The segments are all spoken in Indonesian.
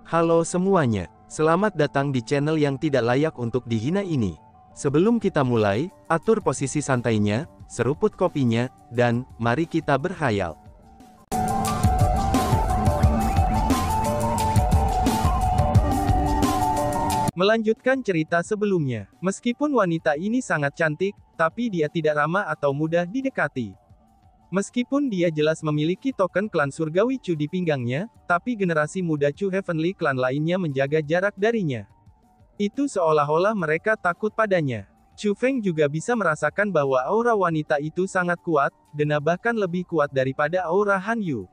Halo semuanya, selamat datang di channel yang tidak layak untuk dihina ini. Sebelum kita mulai, atur posisi santainya, seruput kopinya, dan mari kita berkhayal. Melanjutkan cerita sebelumnya, meskipun wanita ini sangat cantik, tapi dia tidak ramah atau mudah didekati. Meskipun dia jelas memiliki token klan surgawi Chu di pinggangnya, tapi generasi muda Chu Heavenly Clan lainnya menjaga jarak darinya. Itu seolah-olah mereka takut padanya. Chu Feng juga bisa merasakan bahwa aura wanita itu sangat kuat, dan bahkan lebih kuat daripada aura Han Yu.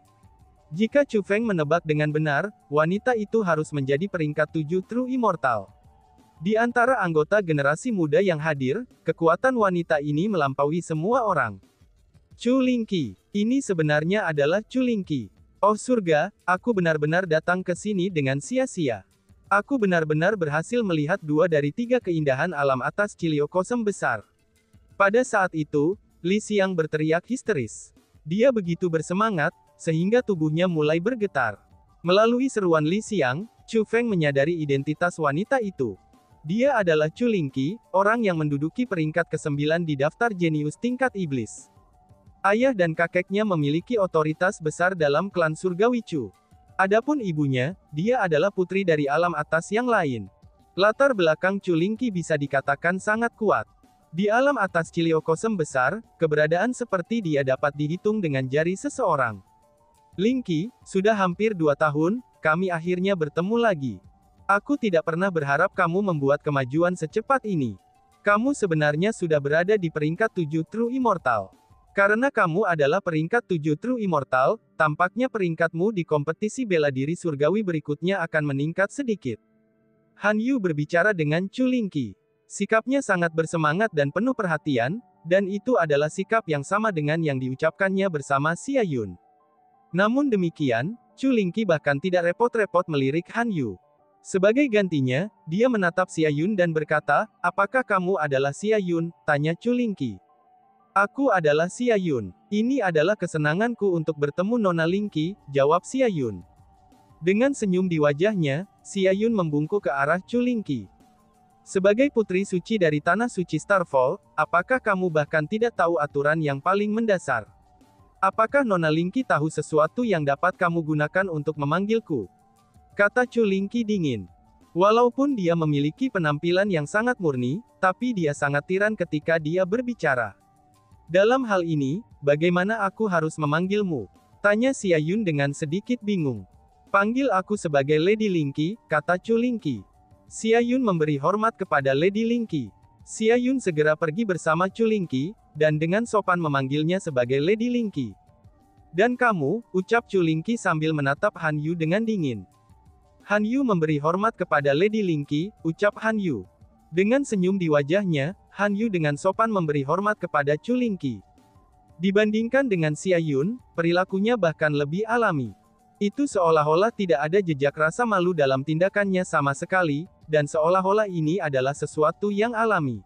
Jika Chu Feng menebak dengan benar, wanita itu harus menjadi peringkat 7 True Immortal. Di antara anggota generasi muda yang hadir, kekuatan wanita ini melampaui semua orang. Chu Lingqi, ini sebenarnya adalah Chu Lingqi. Oh surga, aku benar-benar datang ke sini dengan sia-sia. Aku benar-benar berhasil melihat 2 dari 3 keindahan alam atas Cilio Kosem besar. Pada saat itu, Li Xiang berteriak histeris. Dia begitu bersemangat, sehingga tubuhnya mulai bergetar. Melalui seruan Li Xiang, Chu Feng menyadari identitas wanita itu. Dia adalah Chu Lingqi, orang yang menduduki peringkat ke-9 di daftar jenius tingkat iblis. Ayah dan kakeknya memiliki otoritas besar dalam klan surgawi Chu. Adapun ibunya, dia adalah putri dari alam atas yang lain. Latar belakang Chu Lingqi bisa dikatakan sangat kuat. Di alam atas Cilio Kosem besar, keberadaan seperti dia dapat dihitung dengan jari seseorang. Lingqi, sudah hampir 2 tahun, kami akhirnya bertemu lagi. Aku tidak pernah berharap kamu membuat kemajuan secepat ini. Kamu sebenarnya sudah berada di peringkat 7 True Immortal. Karena kamu adalah peringkat 7 True Immortal, tampaknya peringkatmu di kompetisi bela diri surgawi berikutnya akan meningkat sedikit. Han Yu berbicara dengan Chu Lingqi. Sikapnya sangat bersemangat dan penuh perhatian, dan itu adalah sikap yang sama dengan yang diucapkannya bersama Xia Yun. Namun demikian, Chu Lingqi bahkan tidak repot-repot melirik Han Yu. Sebagai gantinya, dia menatap Xia Yun dan berkata, "Apakah kamu adalah Xia Yun?" tanya Chu Lingqi. "Aku adalah Xia Yun. Ini adalah kesenanganku untuk bertemu Nona Lingqi," jawab Xia Yun. Dengan senyum di wajahnya, Xia Yun membungkuk ke arah Chu Lingqi. "Sebagai putri suci dari tanah suci Starfall, apakah kamu bahkan tidak tahu aturan yang paling mendasar? Apakah Nona Lingqi tahu sesuatu yang dapat kamu gunakan untuk memanggilku?" kata Chu Lingqi dingin. Walaupun dia memiliki penampilan yang sangat murni, tapi dia sangat tiran ketika dia berbicara. "Dalam hal ini, bagaimana aku harus memanggilmu?" tanya Xia Yun dengan sedikit bingung. "Panggil aku sebagai Lady Lingqi," kata Chu Lingqi. Xia Yun memberi hormat kepada Lady Lingqi. Xia Yun segera pergi bersama Chu Lingqi, dan dengan sopan memanggilnya sebagai Lady Lingqi. "Dan kamu," ucap Chu Lingqi sambil menatap Han Yu dengan dingin. Han Yu memberi hormat kepada Lady Lingqi, ucap Han Yu. Dengan senyum di wajahnya, Han Yu dengan sopan memberi hormat kepada Chu Lingqi. Dibandingkan dengan Xia Yun, perilakunya bahkan lebih alami. Itu seolah-olah tidak ada jejak rasa malu dalam tindakannya sama sekali, dan seolah-olah ini adalah sesuatu yang alami.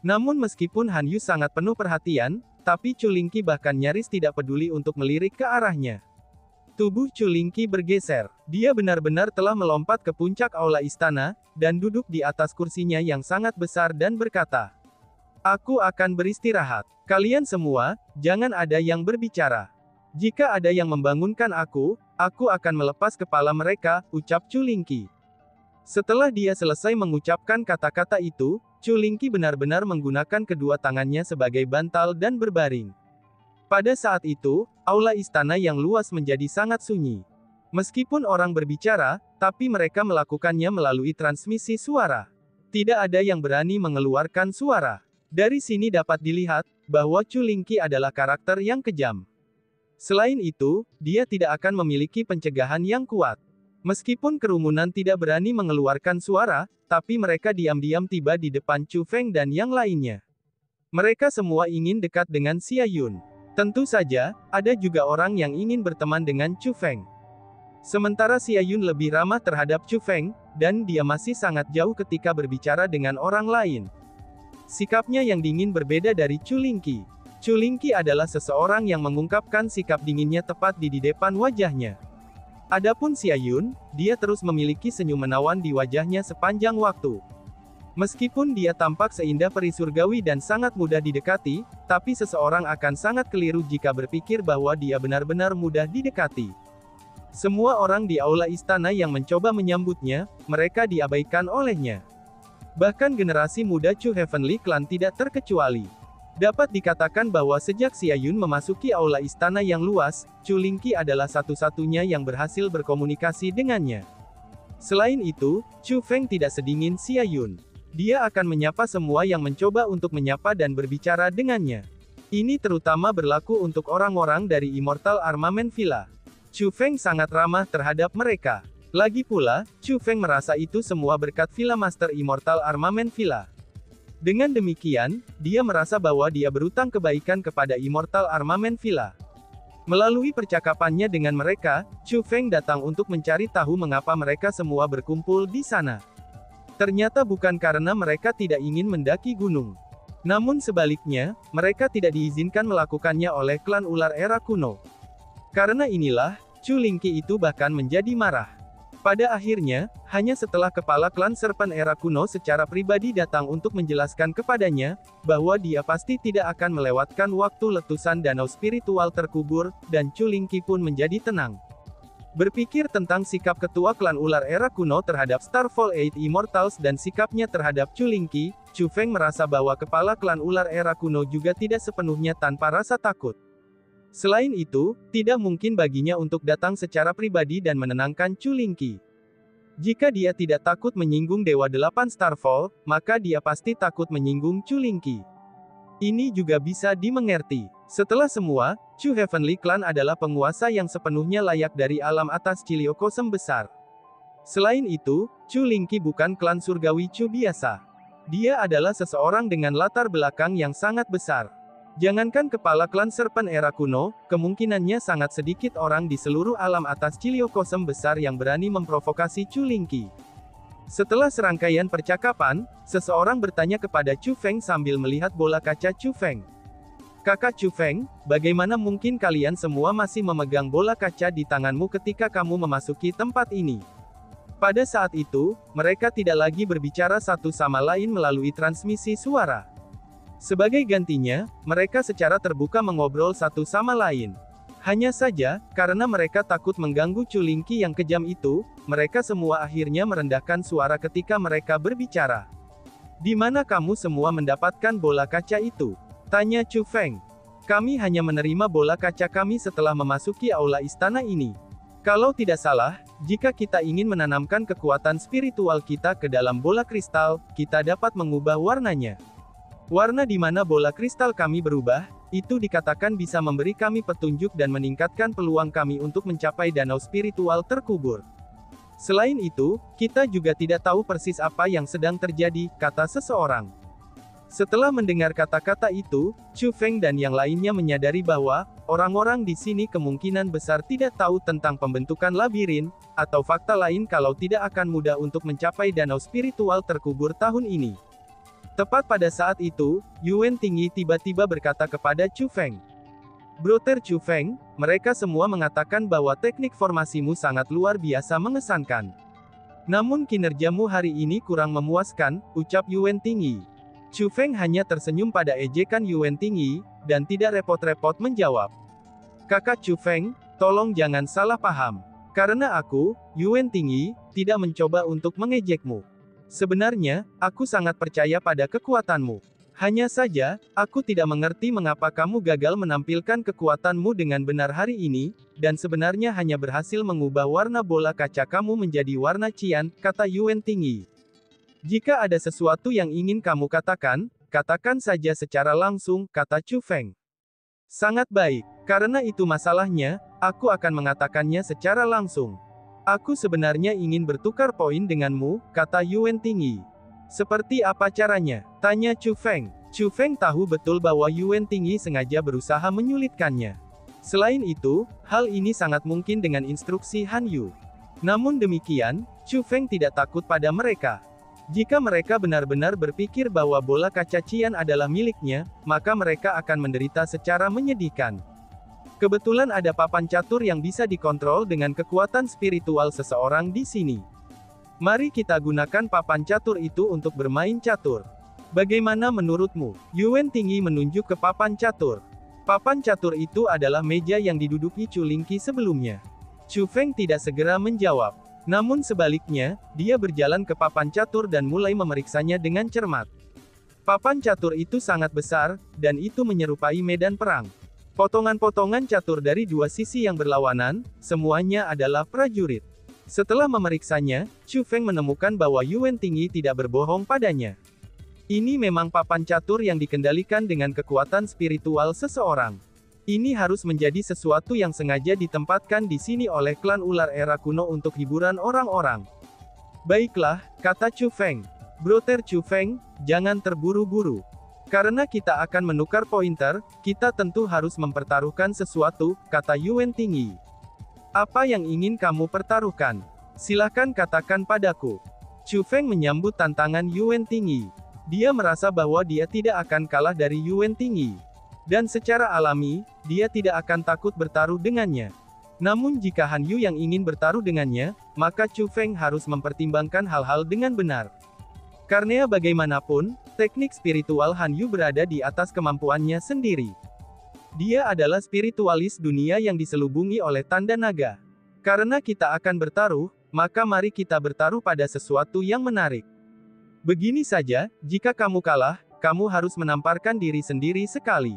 Namun meskipun Han Yu sangat penuh perhatian, tapi Chu Lingqi bahkan nyaris tidak peduli untuk melirik ke arahnya. Tubuh Chu Lingqi bergeser. Dia benar-benar telah melompat ke puncak aula istana, dan duduk di atas kursinya yang sangat besar dan berkata, "Aku akan beristirahat. Kalian semua, jangan ada yang berbicara. Jika ada yang membangunkan aku akan melepas kepala mereka," ucap Chu Lingqi. Setelah dia selesai mengucapkan kata-kata itu, Chu Lingqi benar-benar menggunakan kedua tangannya sebagai bantal dan berbaring. Pada saat itu, aula istana yang luas menjadi sangat sunyi. Meskipun orang berbicara, tapi mereka melakukannya melalui transmisi suara. Tidak ada yang berani mengeluarkan suara. Dari sini dapat dilihat, bahwa Chu Lingqi adalah karakter yang kejam. Selain itu, dia tidak akan memiliki pencegahan yang kuat. Meskipun kerumunan tidak berani mengeluarkan suara, tapi mereka diam-diam tiba di depan Chu Feng dan yang lainnya. Mereka semua ingin dekat dengan Xia Yun. Tentu saja, ada juga orang yang ingin berteman dengan Chu Feng. Sementara Xia Yun lebih ramah terhadap Chu Feng, dan dia masih sangat jauh ketika berbicara dengan orang lain. Sikapnya yang dingin berbeda dari Chu Lingqi. Chu Lingqi adalah seseorang yang mengungkapkan sikap dinginnya tepat di depan wajahnya. Adapun Xia Yun, dia terus memiliki senyum menawan di wajahnya sepanjang waktu. Meskipun dia tampak seindah peri surgawi dan sangat mudah didekati, tapi seseorang akan sangat keliru jika berpikir bahwa dia benar-benar mudah didekati. Semua orang di aula istana yang mencoba menyambutnya, mereka diabaikan olehnya. Bahkan generasi muda Chu Heavenly Clan tidak terkecuali. Dapat dikatakan bahwa sejak Xia Yun memasuki aula istana yang luas, Chu Lingqi adalah satu-satunya yang berhasil berkomunikasi dengannya. Selain itu, Chu Feng tidak sedingin Xia Yun. Dia akan menyapa semua yang mencoba untuk menyapa dan berbicara dengannya. Ini terutama berlaku untuk orang-orang dari Immortal Armament Villa. Chu Feng sangat ramah terhadap mereka. Lagi pula, Chu Feng merasa itu semua berkat Villa Master Immortal Armament Villa. Dengan demikian, dia merasa bahwa dia berutang kebaikan kepada Immortal Armament Villa. Melalui percakapannya dengan mereka, Chu Feng datang untuk mencari tahu mengapa mereka semua berkumpul di sana. Ternyata bukan karena mereka tidak ingin mendaki gunung. Namun sebaliknya, mereka tidak diizinkan melakukannya oleh klan ular era kuno. Karena inilah, Chu Lingqi itu bahkan menjadi marah. Pada akhirnya, hanya setelah kepala klan serpent era kuno secara pribadi datang untuk menjelaskan kepadanya, bahwa dia pasti tidak akan melewatkan waktu letusan danau spiritual terkubur, dan Chu Lingqi pun menjadi tenang. Berpikir tentang sikap ketua klan ular era kuno terhadap Starfall 8 Immortals dan sikapnya terhadap Chu Lingqi, Chu Feng merasa bahwa kepala klan ular era kuno juga tidak sepenuhnya tanpa rasa takut. Selain itu, tidak mungkin baginya untuk datang secara pribadi dan menenangkan Chu Lingqi. Jika dia tidak takut menyinggung Dewa 8 Starfall, maka dia pasti takut menyinggung Chu Lingqi. Ini juga bisa dimengerti. Setelah semua, Chu Heavenly Clan adalah penguasa yang sepenuhnya layak dari alam atas Ciliocosm besar. Selain itu, Chu Lingqi bukan klan surgawi Chu biasa. Dia adalah seseorang dengan latar belakang yang sangat besar. Jangankan kepala klan serpent era kuno, kemungkinannya sangat sedikit orang di seluruh alam atas Ciliocosm besar yang berani memprovokasi Chu Lingqi. Setelah serangkaian percakapan, seseorang bertanya kepada Chu Feng sambil melihat bola kaca Chu Feng. Kakak Chu Feng, bagaimana mungkin kalian semua masih memegang bola kaca di tanganmu ketika kamu memasuki tempat ini? Pada saat itu, mereka tidak lagi berbicara satu sama lain melalui transmisi suara. Sebagai gantinya, mereka secara terbuka mengobrol satu sama lain. Hanya saja, karena mereka takut mengganggu Chu Lingqi yang kejam itu, mereka semua akhirnya merendahkan suara ketika mereka berbicara. Di mana kamu semua mendapatkan bola kaca itu? Tanya Chu Feng. Kami hanya menerima bola kaca kami setelah memasuki aula istana ini. Kalau tidak salah, jika kita ingin menanamkan kekuatan spiritual kita ke dalam bola kristal, kita dapat mengubah warnanya. Warna di mana bola kristal kami berubah, itu dikatakan bisa memberi kami petunjuk dan meningkatkan peluang kami untuk mencapai danau spiritual terkubur. Selain itu, kita juga tidak tahu persis apa yang sedang terjadi, kata seseorang. Setelah mendengar kata-kata itu, Chu Feng dan yang lainnya menyadari bahwa, orang-orang di sini kemungkinan besar tidak tahu tentang pembentukan labirin, atau fakta lain kalau tidak akan mudah untuk mencapai danau spiritual terkubur tahun ini. Tepat pada saat itu, Yuan Tingyi tiba-tiba berkata kepada Chu Feng. Brother Chu Feng, mereka semua mengatakan bahwa teknik formasimu sangat luar biasa mengesankan. Namun kinerjamu hari ini kurang memuaskan, ucap Yuan Tingyi. Chu Feng hanya tersenyum pada ejekan Yuan Tingyi, dan tidak repot-repot menjawab. Kakak Chu Feng, tolong jangan salah paham. Karena aku, Yuan Tingyi, tidak mencoba untuk mengejekmu. Sebenarnya, aku sangat percaya pada kekuatanmu. Hanya saja, aku tidak mengerti mengapa kamu gagal menampilkan kekuatanmu dengan benar hari ini, dan sebenarnya hanya berhasil mengubah warna bola kaca kamu menjadi warna cian, kata Yuan Tingyi. Jika ada sesuatu yang ingin kamu katakan, katakan saja secara langsung, kata Chu Feng. Sangat baik, karena itu masalahnya, aku akan mengatakannya secara langsung. Aku sebenarnya ingin bertukar poin denganmu, kata Yuan Tingyi. Seperti apa caranya? Tanya Chu Feng. Chu Feng tahu betul bahwa Yuan Tingyi sengaja berusaha menyulitkannya. Selain itu, hal ini sangat mungkin dengan instruksi Han Yu. Namun demikian, Chu Feng tidak takut pada mereka. Jika mereka benar-benar berpikir bahwa bola kaca cian adalah miliknya, maka mereka akan menderita secara menyedihkan. Kebetulan ada papan catur yang bisa dikontrol dengan kekuatan spiritual seseorang di sini. Mari kita gunakan papan catur itu untuk bermain catur. Bagaimana menurutmu? Yuan Tingyi menunjuk ke papan catur. Papan catur itu adalah meja yang diduduki Chu Lingqi sebelumnya. Chu Feng tidak segera menjawab. Namun sebaliknya, dia berjalan ke papan catur dan mulai memeriksanya dengan cermat. Papan catur itu sangat besar, dan itu menyerupai medan perang. Potongan-potongan catur dari dua sisi yang berlawanan, semuanya adalah prajurit. Setelah memeriksanya, Chu Feng menemukan bahwa Yuan Tingyi tidak berbohong padanya. Ini memang papan catur yang dikendalikan dengan kekuatan spiritual seseorang. Ini harus menjadi sesuatu yang sengaja ditempatkan di sini oleh klan ular era kuno untuk hiburan orang-orang. Baiklah, kata Chu Feng. Brother Chu Feng, jangan terburu-buru. Karena kita akan menukar pointer, kita tentu harus mempertaruhkan sesuatu, kata Yuan Tingyi. Apa yang ingin kamu pertaruhkan? Silakan katakan padaku. Chu Feng menyambut tantangan Yuan Tingyi. Dia merasa bahwa dia tidak akan kalah dari Yuan Tingyi. Dan secara alami, dia tidak akan takut bertaruh dengannya. Namun jika Han Yu yang ingin bertaruh dengannya, maka Chu Feng harus mempertimbangkan hal-hal dengan benar. Karena bagaimanapun, teknik spiritual Han Yu berada di atas kemampuannya sendiri. Dia adalah spiritualis dunia yang diselubungi oleh tanda naga. Karena kita akan bertaruh, maka mari kita bertaruh pada sesuatu yang menarik. Begini saja, jika kamu kalah, kamu harus menamparkan diri sendiri sekali.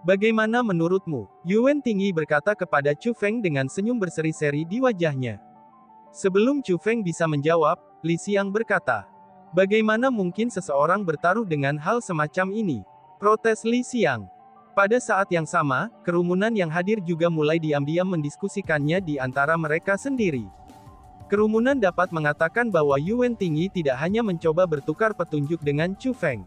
Bagaimana menurutmu? Yuan Tingyi berkata kepada Chu Feng dengan senyum berseri-seri di wajahnya. Sebelum Chu Feng bisa menjawab, Li Xiang berkata, bagaimana mungkin seseorang bertaruh dengan hal semacam ini? Protes Li Xiang. Pada saat yang sama, kerumunan yang hadir juga mulai diam-diam mendiskusikannya di antara mereka sendiri. Kerumunan dapat mengatakan bahwa Yuan Tingyi tidak hanya mencoba bertukar petunjuk dengan Chu Feng.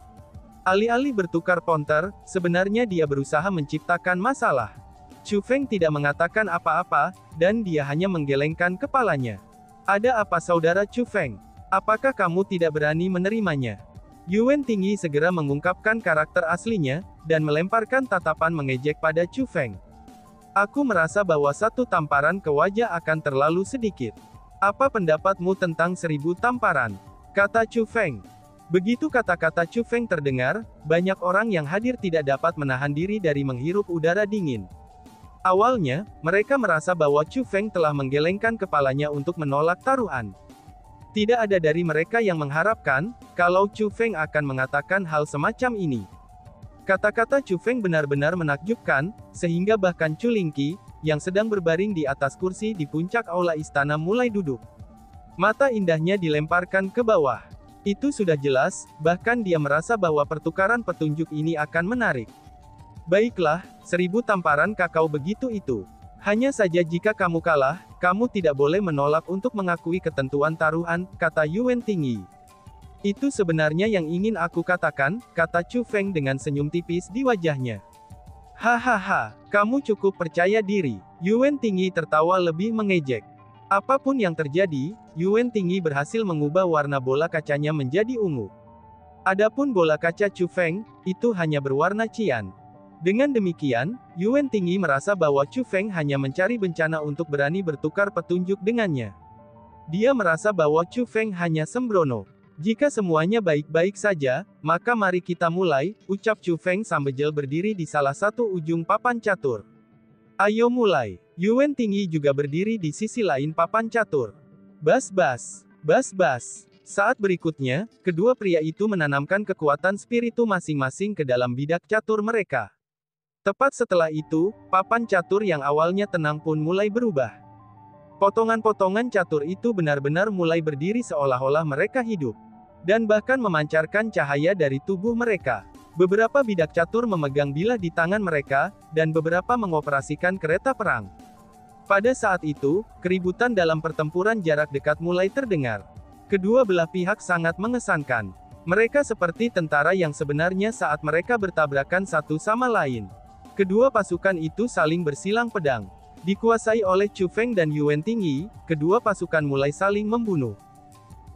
Alih-alih bertukar pointer, sebenarnya dia berusaha menciptakan masalah. Chu Feng tidak mengatakan apa-apa, dan dia hanya menggelengkan kepalanya. Ada apa saudara Chu Feng? Apakah kamu tidak berani menerimanya? Yuan Tingyi segera mengungkapkan karakter aslinya, dan melemparkan tatapan mengejek pada Chu Feng. Aku merasa bahwa satu tamparan ke wajah akan terlalu sedikit. Apa pendapatmu tentang 1000 tamparan? Kata Chu Feng. Begitu kata-kata Chu Feng terdengar, banyak orang yang hadir tidak dapat menahan diri dari menghirup udara dingin. Awalnya, mereka merasa bahwa Chu Feng telah menggelengkan kepalanya untuk menolak taruhan. Tidak ada dari mereka yang mengharapkan, kalau Chu Feng akan mengatakan hal semacam ini. Kata-kata Chu Feng benar-benar menakjubkan, sehingga bahkan Chu Lingqi, yang sedang berbaring di atas kursi di puncak aula istana mulai duduk. Mata indahnya dilemparkan ke bawah. Itu sudah jelas, bahkan dia merasa bahwa pertukaran petunjuk ini akan menarik. Baiklah, 1000 tamparan kakao begitu itu. Hanya saja jika kamu kalah, kamu tidak boleh menolak untuk mengakui ketentuan taruhan, kata Yuan Tingyi. Itu sebenarnya yang ingin aku katakan, kata Chu Feng dengan senyum tipis di wajahnya. Hahaha, kamu cukup percaya diri. Yuan Tingyi tertawa lebih mengejek. Apapun yang terjadi, Yuan Tingyi berhasil mengubah warna bola kacanya menjadi ungu. Adapun bola kaca Chu Feng, itu hanya berwarna cian. Dengan demikian, Yuan Tingyi merasa bahwa Chu Feng hanya mencari bencana untuk berani bertukar petunjuk dengannya. Dia merasa bahwa Chu Feng hanya sembrono. Jika semuanya baik-baik saja, maka mari kita mulai, ucap Chu Feng sambil berdiri di salah satu ujung papan catur. Ayo mulai. Yuan Tingyi juga berdiri di sisi lain papan catur. Bas-bas. Bas-bas. Saat berikutnya, kedua pria itu menanamkan kekuatan spiritu masing-masing ke dalam bidak catur mereka. Tepat setelah itu, papan catur yang awalnya tenang pun mulai berubah. Potongan-potongan catur itu benar-benar mulai berdiri seolah-olah mereka hidup. Dan bahkan memancarkan cahaya dari tubuh mereka. Beberapa bidak catur memegang bilah di tangan mereka, dan beberapa mengoperasikan kereta perang. Pada saat itu, keributan dalam pertempuran jarak dekat mulai terdengar. Kedua belah pihak sangat mengesankan. Mereka seperti tentara yang sebenarnya saat mereka bertabrakan satu sama lain. Kedua pasukan itu saling bersilang pedang. Dikuasai oleh Chu Feng dan Yuan Tingyi, kedua pasukan mulai saling membunuh.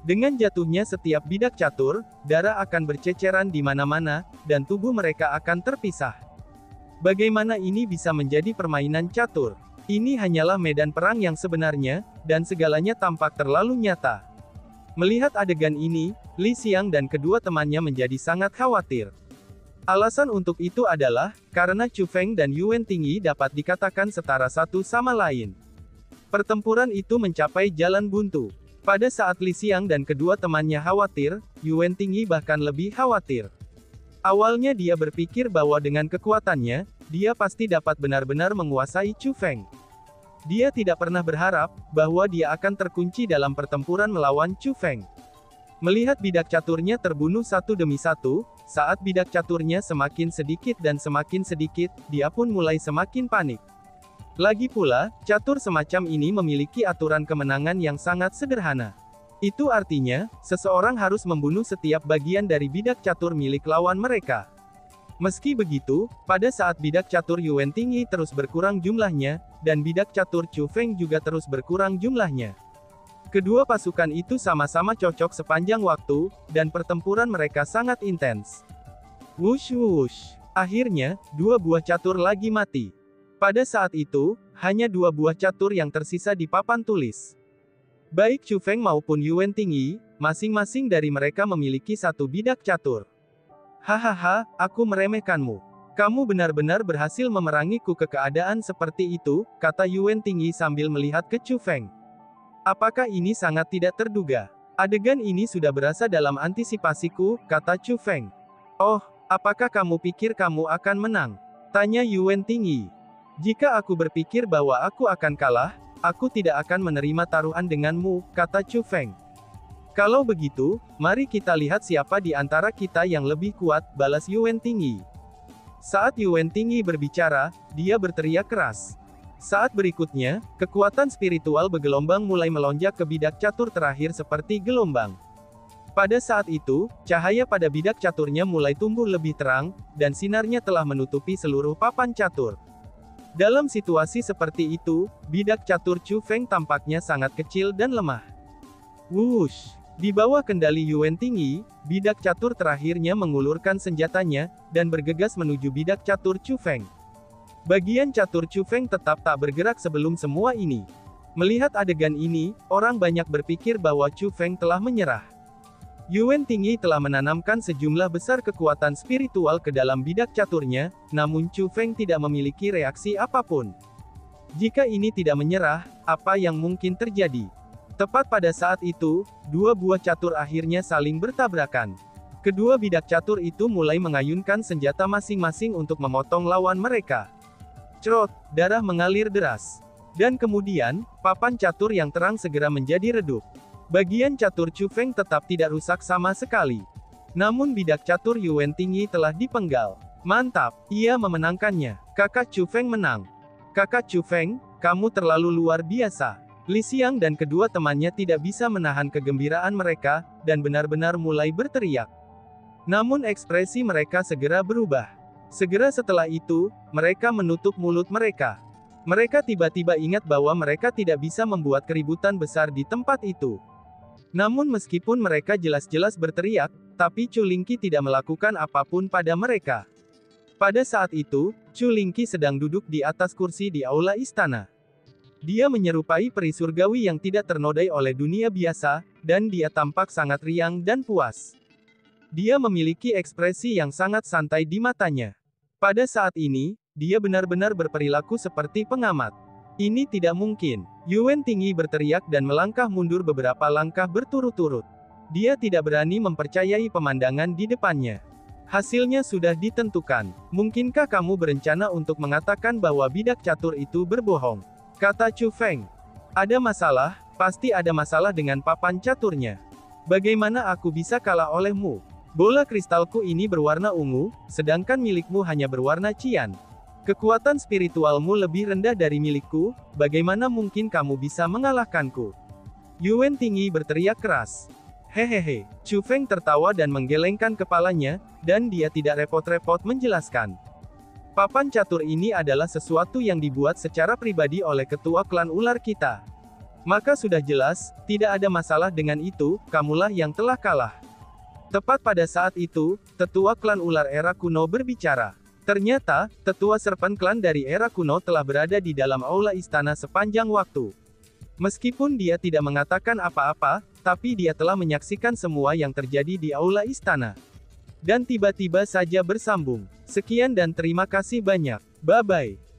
Dengan jatuhnya setiap bidak catur, darah akan berceceran di mana-mana, dan tubuh mereka akan terpisah. Bagaimana ini bisa menjadi permainan catur? Ini hanyalah medan perang yang sebenarnya, dan segalanya tampak terlalu nyata. Melihat adegan ini, Li Xiang dan kedua temannya menjadi sangat khawatir. Alasan untuk itu adalah, karena Chu Feng dan Yuan Tingyi dapat dikatakan setara satu sama lain. Pertempuran itu mencapai jalan buntu. Pada saat Li Xiang dan kedua temannya khawatir, Yuan Tingyi bahkan lebih khawatir. Awalnya dia berpikir bahwa dengan kekuatannya, dia pasti dapat benar-benar menguasai Chu Feng. Dia tidak pernah berharap, bahwa dia akan terkunci dalam pertempuran melawan Chu Feng. Melihat bidak caturnya terbunuh satu demi satu, saat bidak caturnya semakin sedikit dan semakin sedikit, dia pun mulai semakin panik. Lagi pula, catur semacam ini memiliki aturan kemenangan yang sangat sederhana. Itu artinya, seseorang harus membunuh setiap bagian dari bidak catur milik lawan mereka. Meski begitu, pada saat bidak catur Yuan Tingyi terus berkurang jumlahnya, dan bidak catur Chu Feng juga terus berkurang jumlahnya. Kedua pasukan itu sama-sama cocok sepanjang waktu, dan pertempuran mereka sangat intens. Wush wush. Akhirnya, dua buah catur lagi mati. Pada saat itu, hanya dua buah catur yang tersisa di papan tulis. Baik Chu Feng maupun Yuan Tingyi, masing-masing dari mereka memiliki satu bidak catur. Hahaha, aku meremehkanmu. Kamu benar-benar berhasil memerangiku ke keadaan seperti itu, kata Yuan Tingyi sambil melihat ke Chu Feng. Apakah ini sangat tidak terduga? Adegan ini sudah berasa dalam antisipasiku, kata Chu Feng. Oh, apakah kamu pikir kamu akan menang? Tanya Yuan Tingyi. Jika aku berpikir bahwa aku akan kalah, aku tidak akan menerima taruhan denganmu, kata Chu Feng. Kalau begitu, mari kita lihat siapa di antara kita yang lebih kuat, balas Yuan Tingyi. Saat Yuan Tingyi berbicara, dia berteriak keras. Saat berikutnya, kekuatan spiritual bergelombang mulai melonjak ke bidak catur terakhir seperti gelombang. Pada saat itu, cahaya pada bidak caturnya mulai tumbuh lebih terang, dan sinarnya telah menutupi seluruh papan catur. Dalam situasi seperti itu, bidak catur Chu Feng tampaknya sangat kecil dan lemah. Wush! Di bawah kendali Yuan Tingyi, bidak catur terakhirnya mengulurkan senjatanya, dan bergegas menuju bidak catur Chu Feng. Bagian catur Chu Feng tetap tak bergerak sebelum semua ini. Melihat adegan ini, orang banyak berpikir bahwa Chu Feng telah menyerah. Yuan Tingyi telah menanamkan sejumlah besar kekuatan spiritual ke dalam bidak caturnya, namun Chu Feng tidak memiliki reaksi apapun. Jika ini tidak menyerah, apa yang mungkin terjadi? Tepat pada saat itu, dua buah catur akhirnya saling bertabrakan. Kedua bidak catur itu mulai mengayunkan senjata masing-masing untuk memotong lawan mereka. Cerot, darah mengalir deras. Dan kemudian, papan catur yang terang segera menjadi redup. Bagian catur Chu Feng tetap tidak rusak sama sekali. Namun bidak catur Yuan Tingyi telah dipenggal. Mantap, ia memenangkannya. Kakak Chu Feng menang. Kakak Chu Feng, kamu terlalu luar biasa. Li Xiang dan kedua temannya tidak bisa menahan kegembiraan mereka, dan benar-benar mulai berteriak. Namun ekspresi mereka segera berubah. Segera setelah itu, mereka menutup mulut mereka. Mereka tiba-tiba ingat bahwa mereka tidak bisa membuat keributan besar di tempat itu. Namun meskipun mereka jelas-jelas berteriak, tapi Chu Lingqi tidak melakukan apapun pada mereka. Pada saat itu, Chu Lingqi sedang duduk di atas kursi di aula istana. Dia menyerupai peri surgawi yang tidak ternodai oleh dunia biasa, dan dia tampak sangat riang dan puas. Dia memiliki ekspresi yang sangat santai di matanya. Pada saat ini, dia benar-benar berperilaku seperti pengamat. Ini tidak mungkin. Yuan Tingyi berteriak dan melangkah mundur beberapa langkah berturut-turut. Dia tidak berani mempercayai pemandangan di depannya. Hasilnya sudah ditentukan. Mungkinkah kamu berencana untuk mengatakan bahwa bidak catur itu berbohong? Kata Chu Feng. Ada masalah, pasti ada masalah dengan papan caturnya. Bagaimana aku bisa kalah olehmu? Bola kristalku ini berwarna ungu, sedangkan milikmu hanya berwarna cian. Kekuatan spiritualmu lebih rendah dari milikku, bagaimana mungkin kamu bisa mengalahkanku? Yuan Tingyi berteriak keras. Hehehe, Chu Feng tertawa dan menggelengkan kepalanya, dan dia tidak repot-repot menjelaskan. Papan catur ini adalah sesuatu yang dibuat secara pribadi oleh ketua klan ular kita. Maka sudah jelas, tidak ada masalah dengan itu, kamulah yang telah kalah. Tepat pada saat itu, tetua klan ular era kuno berbicara. Ternyata, tetua Serpent Clan dari era kuno telah berada di dalam aula istana sepanjang waktu. Meskipun dia tidak mengatakan apa-apa, tapi dia telah menyaksikan semua yang terjadi di aula istana. Dan tiba-tiba saja bersambung. Sekian dan terima kasih banyak. Bye-bye.